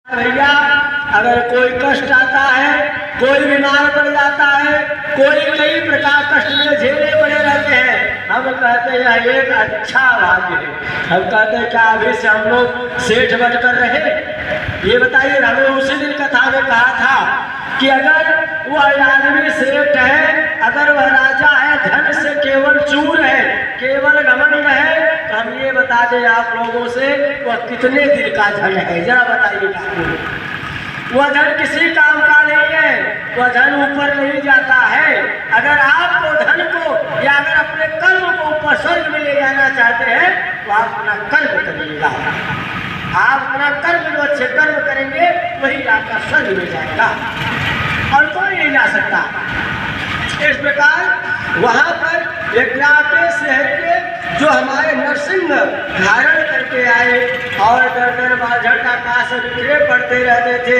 भैया अगर कोई कष्ट आता है, कोई बीमार पड़ जाता है, कोई कई प्रकार कष्ट में झेले पड़े रहते हैं, हम कहते हैं यह एक अच्छा भाग्य है। हम कहते हैं क्या अभी से हम लोग सेठ बनकर रहे? ये बताइए, हमें उसी दिन कथा में कहा था कि अगर वह आदमी सेठ है, अगर वह राजा है, धन से केवल चूर है, केवल घमंड है, तो हम ये बता दें आप लोगों से वह कितने दिन का धन है, जरा बताइए। वह धन किसी काम का नहीं है, वह धन ऊपर नहीं जाता है। अगर आपको धन को या अगर अपने कर्म को ऊपर स्वर्ग में ले जाना चाहते हैं तो आप अपना कर्म करिएगा। आप अपना कर्म जो अच्छे कर्म करेंगे वही आपका स्वर्ग में जाएगा और कोई नहीं जा सकता। इस प्रकार वहाँ पर एक लाटे शहर के जो हमारे नरसिंह धारण करके आए और दर्दन बाझड़ का काश बिखरे पड़ते रहते थे।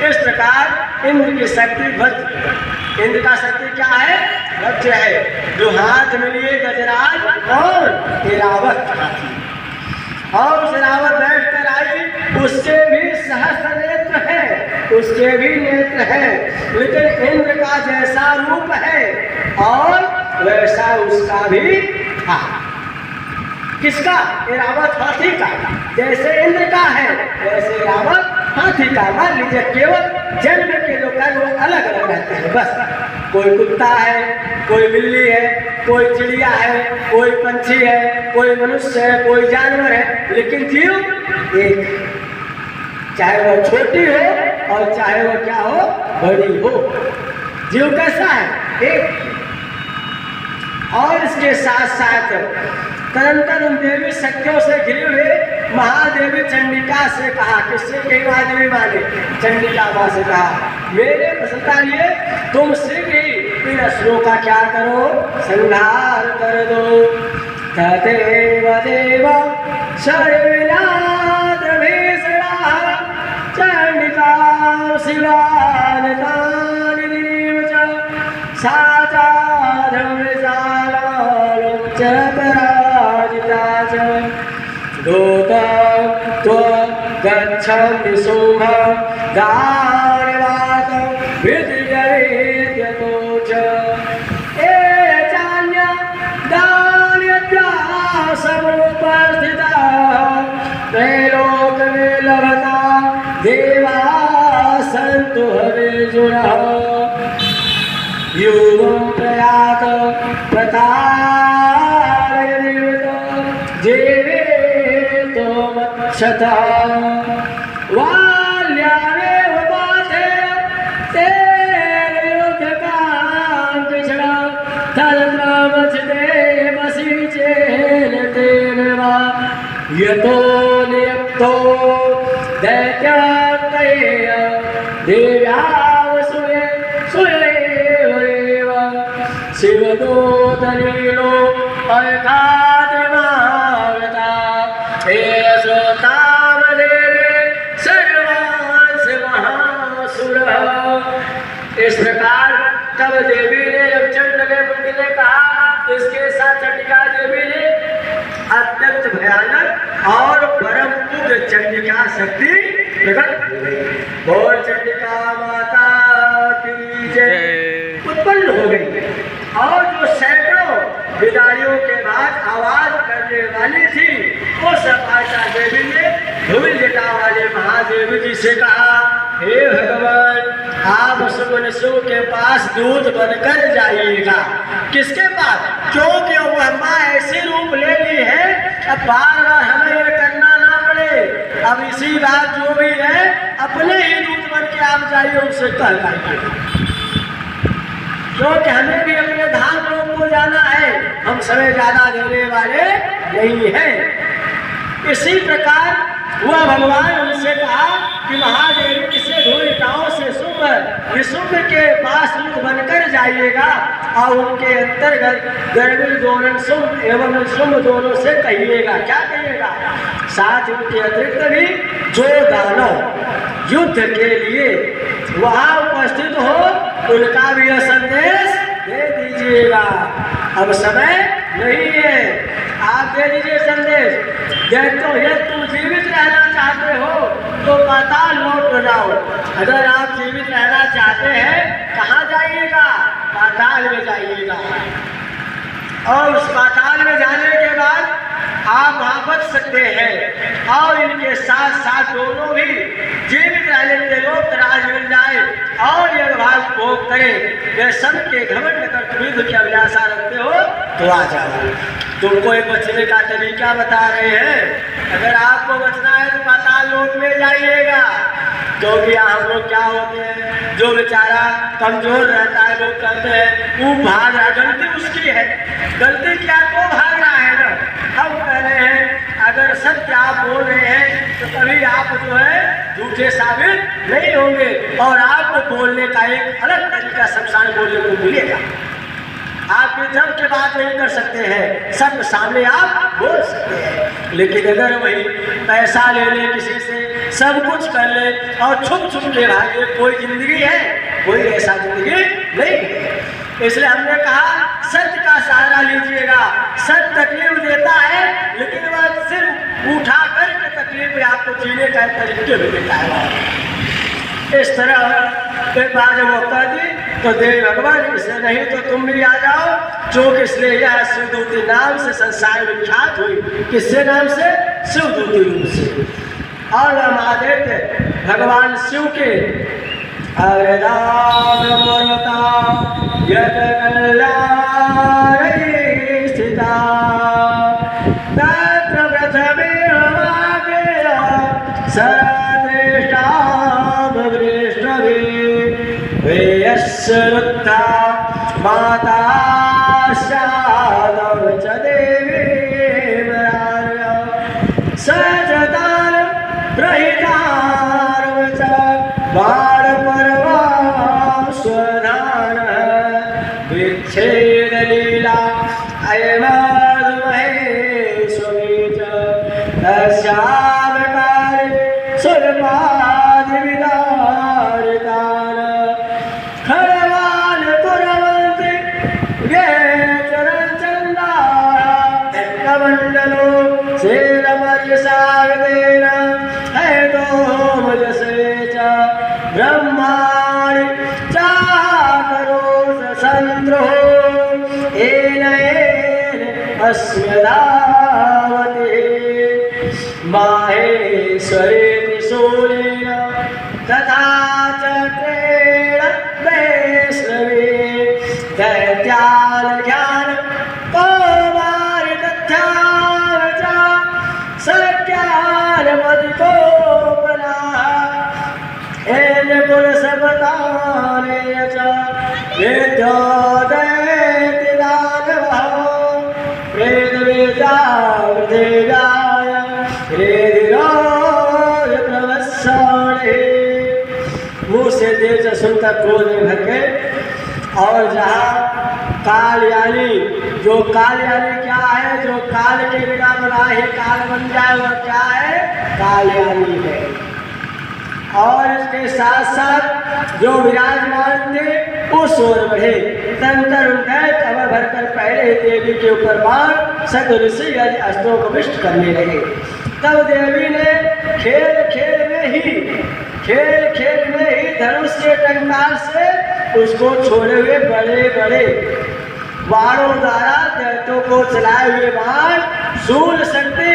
इस प्रकार इंद्र की शक्ति वज्र, इंद्र का शक्ति क्या है? वज्र है। जो हाथ में लिए गजराज और ऐरावत हाथी, और उस ऐरावत बैठ कर आई, उसके भी सहस्त्र नेत्र है, उसके भी नेत्र है, लेकिन इंद्र का जैसा रूप है और वैसा उसका भी था। किसका? ऐरावत हाथी का। जैसे इंद्र का है वैसे ऐरावत हाथी का। मान लीजिए केवल जन्म के लोग वो अलग अलग रहते हैं, बस कोई कुत्ता है, कोई बिल्ली है, कोई चिड़िया है, कोई पंछी है, कोई मनुष्य है, कोई जानवर है, लेकिन जीव एक, चाहे वह छोटी हो और चाहे वह क्या हो, बड़ी हो। जीव कैसा है? एक। और इसके साथ साथ तदंतर उन देवी शक्तियों से घिरे हुए महादेवी चंडिका से कहा, किससे? कई महादेवी माने चंडिका माँ से कहा, मेरे प्रसन्नता लिए तुम शीघ्र ही इन असुरों का क्या करो, संहार कर दो। तदेव देव शर्विलाद भीषणा चंडिका शिवानतानिधिव च साचाधम विशालालम चतराजिता च दूतं त्वं गच्छन्ति शुभं दानवातं विद्येत्यतो च ये चान्य दानव्या समुपस्थिता त्रैलोक्ये लभता देवा सन्तु हविर्जुनः युगं प्रयात क्षता वाल्यामेव पाथे तेन युद्धकां कृष्णा तत्र मचते बसीचेन तेन वा यतो नियुक्तो दैत्यात्तये देव्यावसूये सुयेव शिवदूतनीलो अयखातिमागता इस प्रकार तब देवी ने जब चंड के मुंडी ने कहा, इसके साथ चंडिका देवी ने अत्यंत भयानक और परम उग्र चंडिका शक्ति प्रकट हो गई। बोल चंडिका माता की जय उत्पन्न हो गई। और जो सैकड़ों बिदारियों के बाद आवाज करने वाली थी, उस माता देवी ने धूल जटा वाले महादेव जी से कहा, हे भगवान, आप उस मनुष्यों के पास दूध बनकर जाइएगा। किसके पास? क्योंकि वह माँ ऐसी रूप ले ली है, अब बार बार हमें ये करना ना पड़े। अब इसी बात जो भी है अपने ही दूध बन के आप जाइए, उनसे कह पाइए, क्योंकि हमें भी अपने धाम लोग को जाना है, हम समय ज्यादा देने वाले नहीं हैं। इसी प्रकार वह भगवान उनसे कहा कि महादेव किसे धूलिकाओं से विशुभ के पास मुख बनकर जाइएगा और उनके अंतर्गत गर्भिल दोनों शुभ एवं शुभ दोनों से कहिएगा। क्या कहिएगा? साथ उनके अतिरिक्त भी जो दानव युद्ध के लिए वहाँ उपस्थित हो उनका भी यह संदेश दे दीजिएगा। अब समय नहीं है, आप दे दीजिए संदेश। यदि तुम जीवित रहना चाहते हो तो पाताल लोक जाओ। अगर आप जीवित रहना चाहते हैं कहाँ जाइएगा? पाताल में जाइएगा। और उस पाताल में जाने के बाद आप वहाँ बच सकते हैं। और इनके साथ साथ दोनों भी जीवित रहने के लोग राज मिल जाए और यह भाग भोग करें। वे सब के घमंड कर तुम युद्ध की अभिलाषा रखते हो तो आ जाओ। तुमको एक बचने का तरीका बता रहे हैं। अगर आपको बचना है तो पाताल लोक में जाइएगा। क्योंकि हम लोग क्या होते हैं, जो बेचारा कमजोर रहता है लोग कहते हैं वो भाग रहा, गलती उसकी है। गलती क्या तो भाग रहा है ना। हम कह रहे हैं अगर सत्य आप बोल रहे हैं तो कभी आप जो है झूठे साबित नहीं होंगे और आपको बोलने का एक अलग तरीका शमशान बोलने को मिलेगा। आप जब के बात नहीं कर सकते हैं, सब सामने आप बोल सकते हैं। लेकिन अगर वही पैसा ले ले, किसी से सब कुछ कर ले और छुप छुप के भागे, कोई जिंदगी है? कोई ऐसा जिंदगी नहीं है। इसलिए हमने कहा सत्य का सहारा लीजिएगा। सत्य तकलीफ देता है लेकिन वह सिर्फ उठा करके तकलीफ आपको जीने का तरीके भी देता है। इस तरह एक बार जब वो कह दी तो देवी भगवान इसलिए नहीं तो तुम भी आ जाओ। जो इसलिए यह शिवदूती नाम से संसार में विख्यात हुई। किससे नाम से? शिवदूती रूप से। और वह महादेव थे भगवान शिव के स्थिता तत्र प्रथमे वेयस्रुद्धा माता शादव च देवी सजतार प्रहितार च बाणपर्वा स्वधान विच्छेद लीला अयमाधुमहे सुमीच तस्यावकारे सुरपादि विदारितान खड़वान पुरवंति ये चरण चंदा कमंडलो से रमज सागदेन है तो मुझसे च ब्रह्माणि चाकरो संद्रो अस्म्यदावते माहेश्वरेति सूर्येण तथा चक्रेण वैष्णवे दैत्यान् ज्ञान कौमारि तथ्यान् च सत्यान् मदिकोपनाः येन पुरुषवताने च वेद्योदयति दानवः वेदवेदावृदेगाय हृदिराय प्रवत्सणे। मुँह से देव सुनकर क्रोध में भर गए। और जहाँ काल यानी जो काल यानी क्या है? जो काल के बिना बना ही काल बन जाए वह क्या है? काल यानी है। और इसके साथ साथ जो विराजमान थे उस ओर बढ़े। तंत्र उठाए कमर भरकर पहले देवी के ऊपर बाण सद ऋषि अस्त्रों को विष्ट करने लगे। तब देवी ने खेल खेल में ही धनुष के टंकार से उसको छोड़े हुए बड़े बड़े बाणों द्वारा दैत्यों को चलाए हुए बाण शूल शक्ति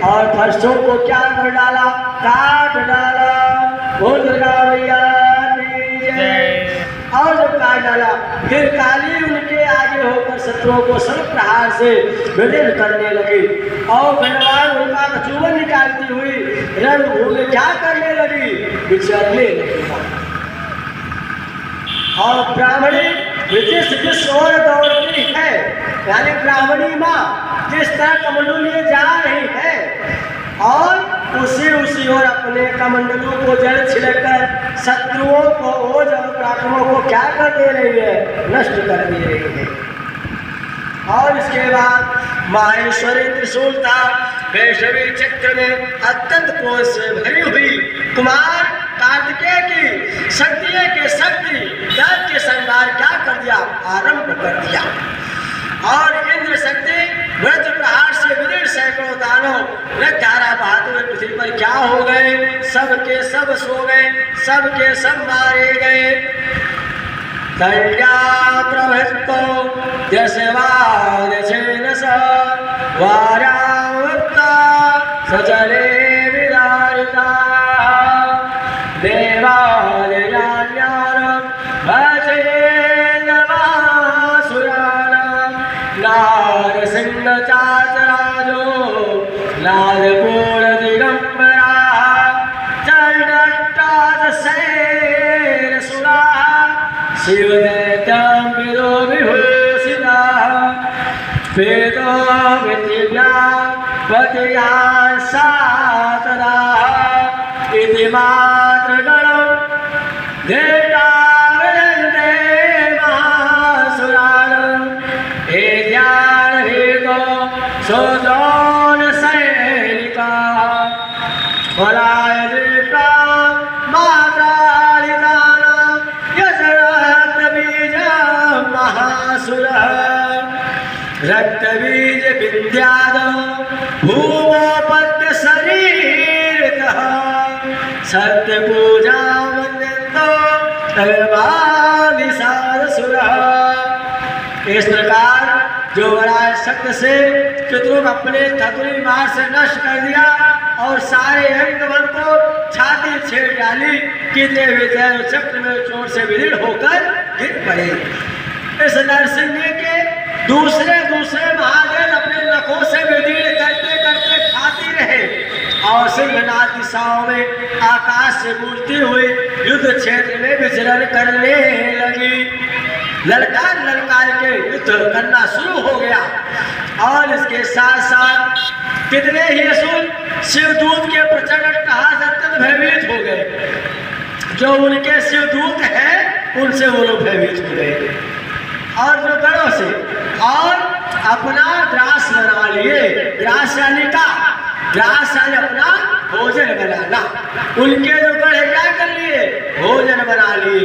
और फर्शों को क्या कर डाला? काट डाला। बोल दुर्गा मैया और जब काट डाला फिर काली उनके आगे होकर शत्रुओं को सर्व प्रहार से विदीर्ण करने लगी। और भगवान उनका कचूमन निकालती हुई रणभूमि क्या करने लगी? विचरने लगी। और ब्राह्मणी जिस ओर दौड़ती है यानी ब्राह्मणी माँ जिस तरह कमंडलू लिए जा रही है और उसी ओर अपने कमंडलों को जल छिड़कर शत्रुओं को ओज और पराक्रमों को क्या कर दे रही है? नष्ट कर दे रही है। और इसके बाद माहेश्वरी त्रिशूल था वैष्णवी चक्र में अत्यंत क्रोध से भरी हुई कुमार कार्तिकेय की शक्ति के शक्ति दैत्य के संहार क्या कर दिया? आरंभ कर दिया। और इंद्र शक्ति वज्र प्रहार से विदीर्ण सैकड़ों दानव धारा बहाते हुए पृथ्वी पर क्या हो गए? सब के सब सो गए, सबके सब मारे गए। दंड्या प्रवृत्तो यशवादशेन स वारावृत्ता सजले विदारिता देवालयान्यानं भजेन्नमासुराणां नारसिंहचाचराजो नादपूर्णदिगम्बरा चण्डट्टादशैरसुराः शिवदैत्यं विदो विभूषिताः वेदो पृथिव्यां पतिया सातराः इति मातृगणं देवतावृन्दे महासुराणां हेद्यानहेतो सोद्रोणसैनिकाः बलायदीप्तां मात्रालितानां यशरक्तबीजं महासुरः रक्तबीजविद्यादौ भूमोपत्यशरीरतः सत्यपूजा वन्द्यन्तो सर्वादिशारसुरः। इस प्रकार जो बड़ा शक्ति से चित्रकूट अपने धतुरी मार से नष्ट कर दिया और सारे अंग बल को छाती छेड़ डाली कि देवी चक्र में चोट से विलीन होकर गिर पड़े। इस नरसिंह के दूसरे महादेव अपने नखों से विलीन करते करते खाती रहे और सिंहनाथ दिशाओं में आकाश से उड़ती हुई युद्ध क्षेत्र में विचरण करने लगी। ललकार ललकार के युद्ध करना शुरू हो गया और इसके साथ साथ कितने ही असुर शिवदूत के प्रचंड अट्टहास से अत्यंत भयभीत हो गए। जो उनके शिवदूत हैं उनसे वो लोग भयभीत हो गए और जो गणों से और अपना ग्रास बना लिए। ग्रास यानी अपना भोजन बनाना। उनके जो गढ़ क्या कर लिए? भोजन बना लिए।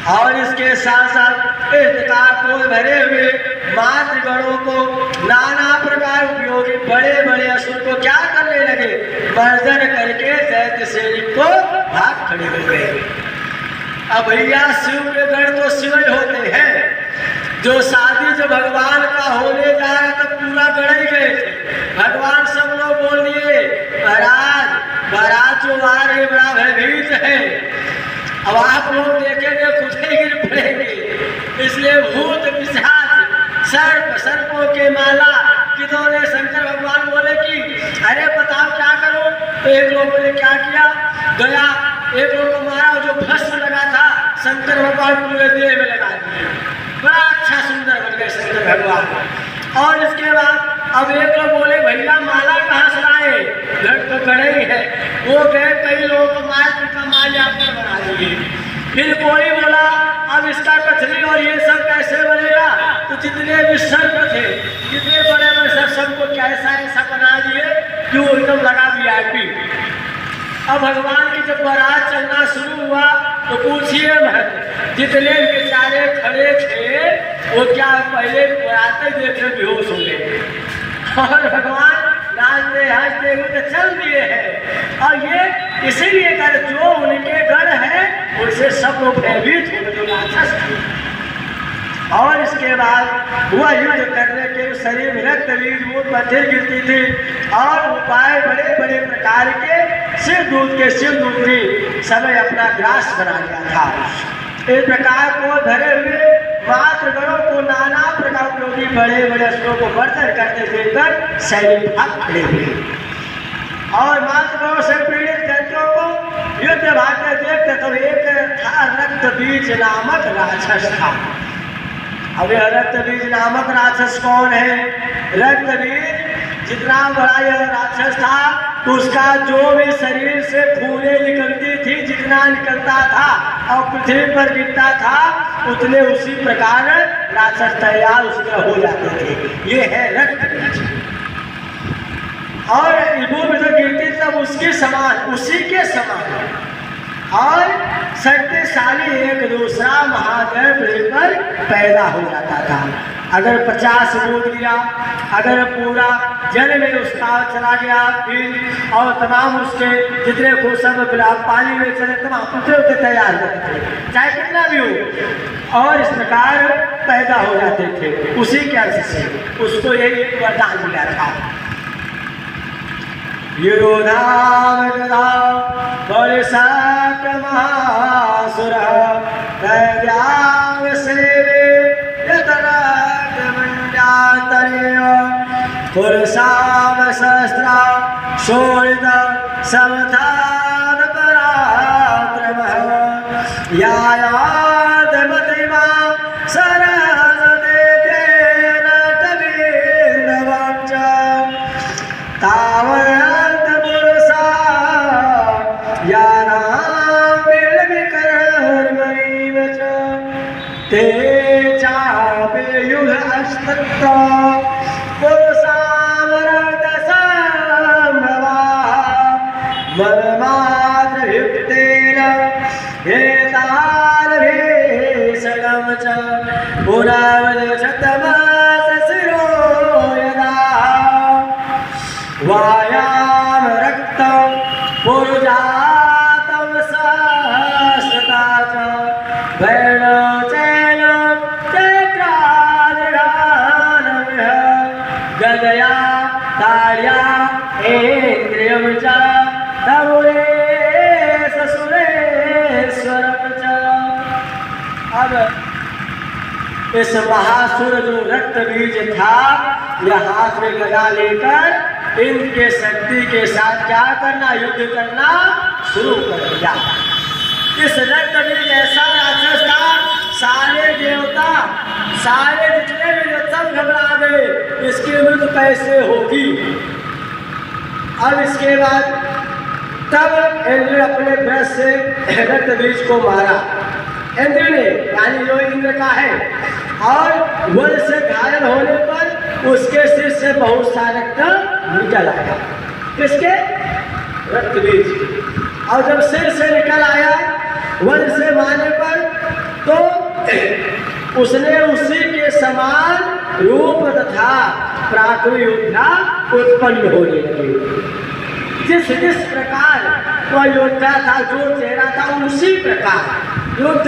और इसके साथ साथ इस प्रकार को भरे हुए मातृगणों को नाना प्रकार उपयोगी बड़े बड़े असुर को क्या करने लगे? मर्दन करके दैत्य सैनिक को भाग खड़े हो गए। अब भैया शिव के गण तो शिव ही होते हैं। जो शादी जो भगवान का होने जा रहा था पूरा गण ही गए थे। भगवान सब लोग बोल दिए महाराज बारात जो आ रही बड़ा भयभीत है। अब आप लोग देखेंगे खुद ही गिर पड़ेंगे। इसलिए भूत पिशाच सर्पों के माला किन्होंने शंकर भगवान बोले कि अरे बताओ क्या करो? तो एक लोगों ने क्या किया? गया एक लोग को मारा जो भस्म लगा था शंकर भगवान पूरे देह में लगा दिया। बड़ा अच्छा सुंदर बन गए शंकर भगवान। और इसके बाद अब एक लोग बोले भैया माला कहाँ से लाए? घर तो गड़े ही है। वो गए कई लोगों को मार का माला आपने बना दिए। फिर कोई बोला अब इसका कथनी और ये सब कैसे बनेगा? तो जितने भी सर्प थे जितने बड़े बड़े सर्प सबको कैसा ऐसा बना दिए कि वो एकदम लगा VIP। अब भगवान की जब बारात चलना शुरू हुआ तो पूछिए मत जितने बेचारे खड़े थे वो क्या पहले बारात देखे बेहोश हो गए और भगवान नाचते हंसते हुए चल दिए हैं। और ये इसीलिए कर जो उनके गण है उनसे सब लोग भयभीत हो गए राक्षस थे। और इसके बाद हुआ युद्ध करने के शरीर में रक्त बीज मूत पत्थर गिरती थी और उपाय बड़े बड़े प्रकार के शिवदूत ने समय अपना ग्रास बना लिया था। इस प्रकार को धरे हुए मातृगणों को नाना प्रकार उपयोगी बड़े बड़े असुरों को मर्दन करते देखकर सैनिक भाग खड़े हुए और मातृगणों से पीड़ित दैत्यों को युद्ध भागते देखते तब एक था रक्त बीज नामक राक्षस था। अब यह रक्त बीज नामक राक्षस कौन है? रक्त बीज जितना बड़ा यह राक्षस था तो उसका जो भी शरीर से खूने निकलती थी जितना निकलता था और पृथ्वी पर गिरता था उतने उसी प्रकार राक्षस तैयार उसी तरह हो जाते थे। ये है रक्त बीज। और वो भी तो गिरती तब उसके समान उसी के समान और शक्तिशाली एक दूसरा महादेव पर पैदा हो जाता था। अगर 50 बूंद गिरा, अगर पूरा जल में उसका चला गया फिर और तमाम उसके जितने को सब पानी में चले तमाम उतरे तैयार होते थे, चाहे कितना भी हो, और इस प्रकार पैदा हो जाते थे उसी के अर्थ से उसको यही वरदान मिला था। पुरसाम सहस्रा शोणित समधान पराक्रमः यायाद मतिमा सरहदेतेन तवीर्णवं च तावत् पुरुषा यानां बिल्विकर्मणीव च ते चापि युग अस्तत्ता मन्मात्रयुक्तेन हेतारभीषणं च पुनर्वदशतमसशिरो यदा वायां रक्तं पुरुजातं सहस्रता च वैणचैनं चैत्रादिघानमिह गदया ताड्या इन्द्रियं च अब इस महासुर जो रक्त बीज था यह हाथ में गदा लेकर इनके शक्ति के साथ क्या करना, युद्ध करना शुरू कर दिया। इस रक्त बीज ऐसा राक्षस था, सारे देवता सारे जितने भी सब घबरा गए इसकी मृत्यु कैसे होगी। अब इसके बाद तब इंद्र अपने ब्रश से रक्त बीज को मारा, इंद्र ने यानी जो इंद्र का है, और वल से घायल होने पर उसके सिर से बहुत सा रक्त निकल आया। किसके? रक्त बीज। और जब सिर से निकल आया वल से मारने पर तो उसने उसी के समान रूप तथा प्राकृतिक योद्धा उत्पन्न होने लगे। जिस जिस प्रकार वह योद्धा था, जो चेहरा था, उसी प्रकार युद्ध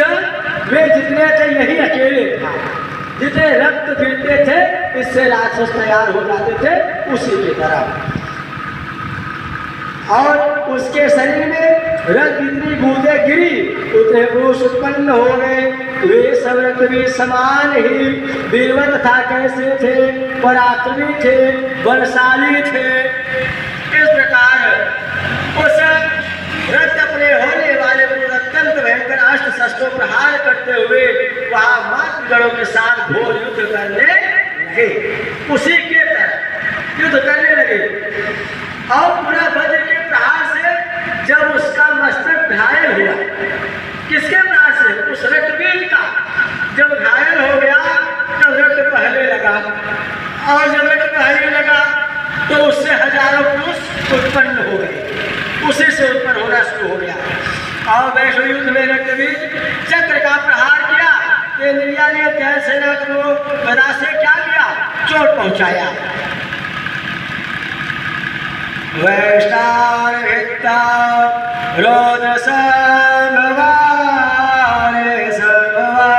वे जितने थे यही अकेले था। जितने रक्त गिरते थे इससे राक्षस तैयार हो जाते थे उसी की तरह, और उसके शरीर में रक्त जितनी बूंदें गिरी उतने पुरुष उत्पन्न हो गए। वे सब रक्त भी समान ही वीरवत था, कैसे थे, पराक्रमी थे, बलशाली थे। इस प्रकार उस रक्त अपने होने वाले अत्यंत भयंकर अस्त्र शस्त्रों प्रहार करते हुए वहां मातृगणों के साथ घोर युद्ध करने लगे, उसी के तरह युद्ध करने लगे। और पूरा वज्र के प्रहार से जब उसका मस्तक घायल हुआ, किसके प्रहार से? उस रक्तबीज का जब घायल हो गया तब रक्त बहने लगा, और जब रक्त बहने लगा तो उससे हजारों पुरुष उत्पन्न हो गए, उसी से उत्पन्न होना शुरू हो गया। और वैश्व युद्ध में रक्तबीज चक्र का प्रहार किया, इंद्रिया ने सेना को गदा से क्या किया, चोट पहुंचाया। वैष्णारहिता रोद संभवारे संभवा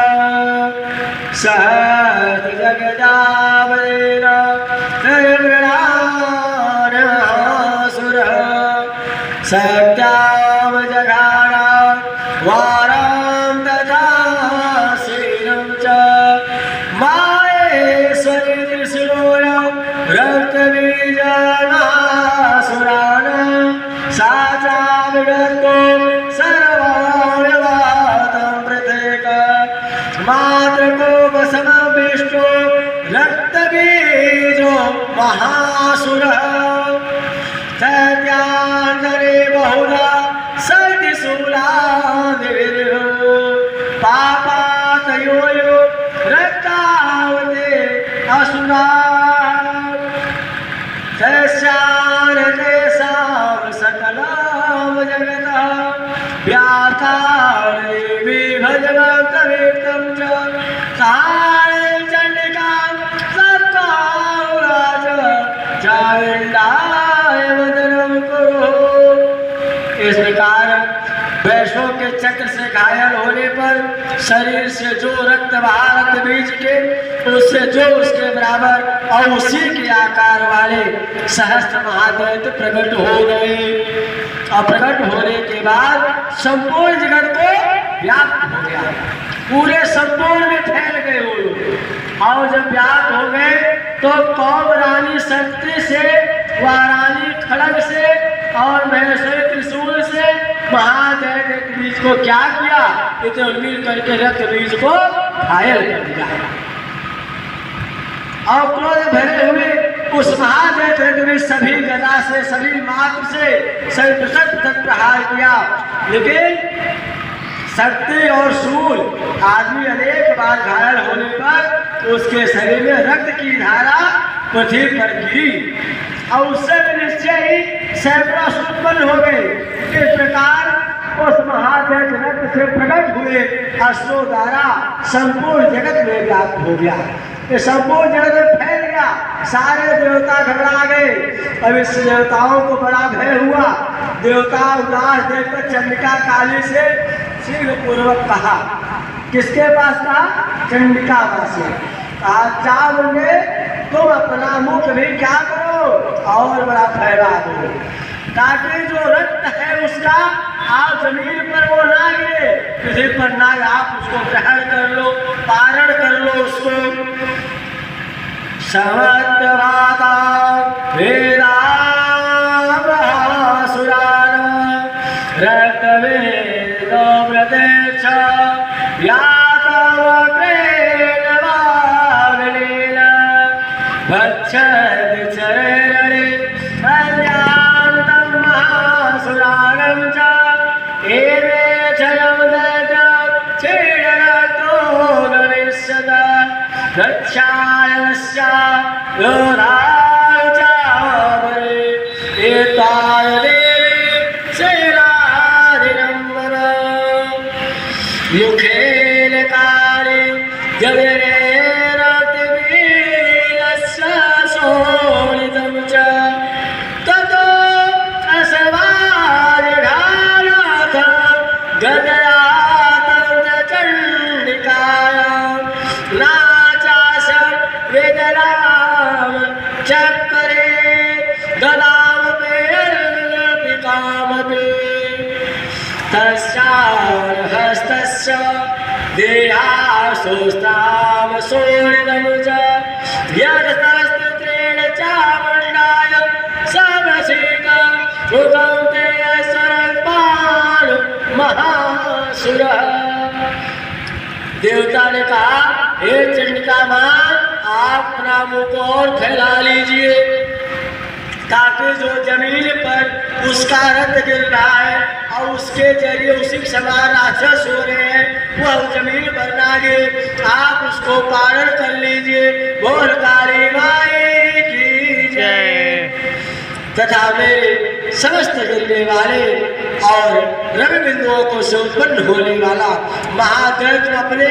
सहत जगदावरेण निर्विणासुर सत्याम जघारा वारां तथा शीलं च माहेश्वरी त्रिशूलं रक्तबीजनासुरान् सा चाविगतो सर्वाणवातं प्रत्येक मातृकोपसमविष्टो रक्तबीजो महासुरः सत्यान्तरे बहुधा सतिशूलादिभिर्हो पापातयो रक्तावते असुरा तेषां सकलां जगतः व्यातारे विभजनं च कालचण्डिकां के चक्र से घायल होने पर शरीर से जो रक्त बहा रक्त बीज के उससे जो उसके बराबर और उसी के आकार वाले सहस्त्र महादैत्य प्रकट हो गए। और प्रकट होने के बाद संपूर्ण जगत को व्याप्त हो गया, पूरे संपूर्ण में फैल गए वो लोग। और जब व्याप्त हो गए तो कौम रानी शक्ति से, वारानी खड़ग से और महेश्वरी त्रिशूल से महादैत्य बीज को क्या किया, इतने मिल करके रक्त बीज को घायल कर दिया। और क्रोध भरे हुए उस महादैत्य बीज सभी गदा से, सभी मात्र से, सभी पृथक प्रहार किया। लेकिन शक्ति और शूल आदमी अनेक बार घायल होने पर उसके शरीर में रक्त की धारा पृथ्वी पर गिरी और उससे निश्चय ही सैकड़ों उत्पन्न हो गए। इस प्रकार उस महादैत्य रक्त से प्रकट हुए अश्रु धारा संपूर्ण जगत में व्याप्त हो गया, ये संपूर्ण जगत में फैल गया। सारे देवता घबरा गए। अब इस देवताओं को बड़ा भय हुआ। देवता उदास देखकर चंडिका काली से शीघ्र पूर्वक कहा, किसके पास कहा? चंडिका वासी। जा बोले तुम अपना मुख भी क्या करो और बड़ा फैला दो, ताकि जो रक्त है उसका आप जमीन पर वो ना गिरे, पृथ्वी पर ना, आप उसको ग्रहण कर लो, पारण कर लो उसको। समद्वादा वेदा सुरान रक्तवेदो व्रतेच्छ यातव प्रेणवागलेन भक्षति चरणे अज्ञानं महासुराणं च एवेक्षयं दत्त छेडतो गणेशदा रक्षायस्य योधाय च बले एताय देवी शैलादिनम्बर मुखेन काले गगनेरतिवीरस्य शोणितं च ततो असवारिढानाथ गदया चण्डिकायां नाचास वेदनां चक्रे गदामपि तस्यार्हस्तस्य देहासोस्तां शोणितं च यदस्तस्त्रेण चामुण्डाय समसीत मुखं ते सरपाल महासुरः। देवता ने कहा, हे चंडिका मां, आप अपना मुख और फैला लीजिए, ताकि जो जमीन पर उसका रक्त गिर रहा है और उसके जरिए उसी के समान राक्षस हो रहे हैं, वह जमीन पर ना गिरे, आप उसको पारण कर लीजिए। बोल काली माई की जय। तथा मेरे समस्त गिरने वाले और रवि बिंदुओं को से उत्पन्न होने वाला महादैत्य अपने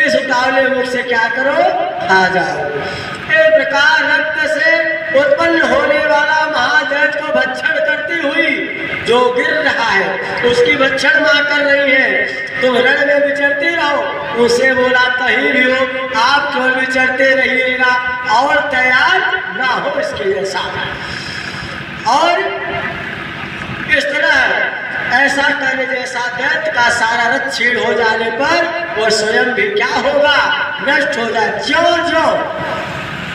इस उतावले मुख से क्या करो, खा जाओ। इस प्रकार रक्त से उत्पन्न होने वाला महादैत्य को भक्षण करती हुई जो गिर रहा है उसकी भक्षण मां कर रही है। तुम रण में विचरते रहो, उसे बोला कहीं भी हो आप केवल विचरते रहिएगा और तैयार ना हो इसके जैसा। और इस तरह ऐसा करने जैसा दैत्य का सारा रथ छीण हो जाने पर वो स्वयं भी क्या होगा, नष्ट हो जाए। ज्यों ज्यों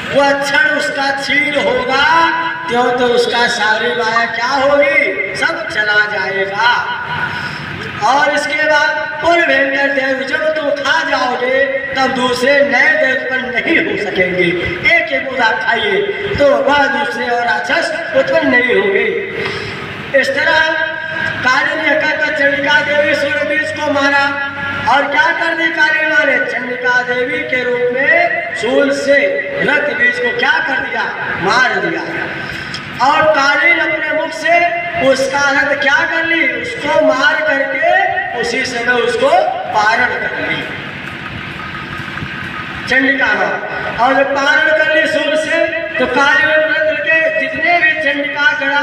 वह क्षण उसका छीण होगा त्यों तो उसका सारी माया क्या होगी, सब चला जाएगा। और इसके बाद उन भयंकर देव जब तुम खा जाओगे तब दूसरे नए देव उत्पन्न नहीं हो सकेंगे। एक एक मुद्दा खाइए तो वह दूसरे और राक्षस उत्पन्न नहीं होंगे। इस तरह काली ने कहकर चंडिका देवी सूर्य बीज को मारा और क्या कर दी काली माँ ने, चंडिका देवी के रूप में शूल से रक्त बीज को क्या कर दिया, मार दिया। और काली ने अपने मुख से उसका रक्त क्या कर ली, उसको मार करके उसी समय उसको पारण कर ली चंडिका माँ। और जब पारण कर ली शूल से तो काली ने जितने भी चंडिका गणा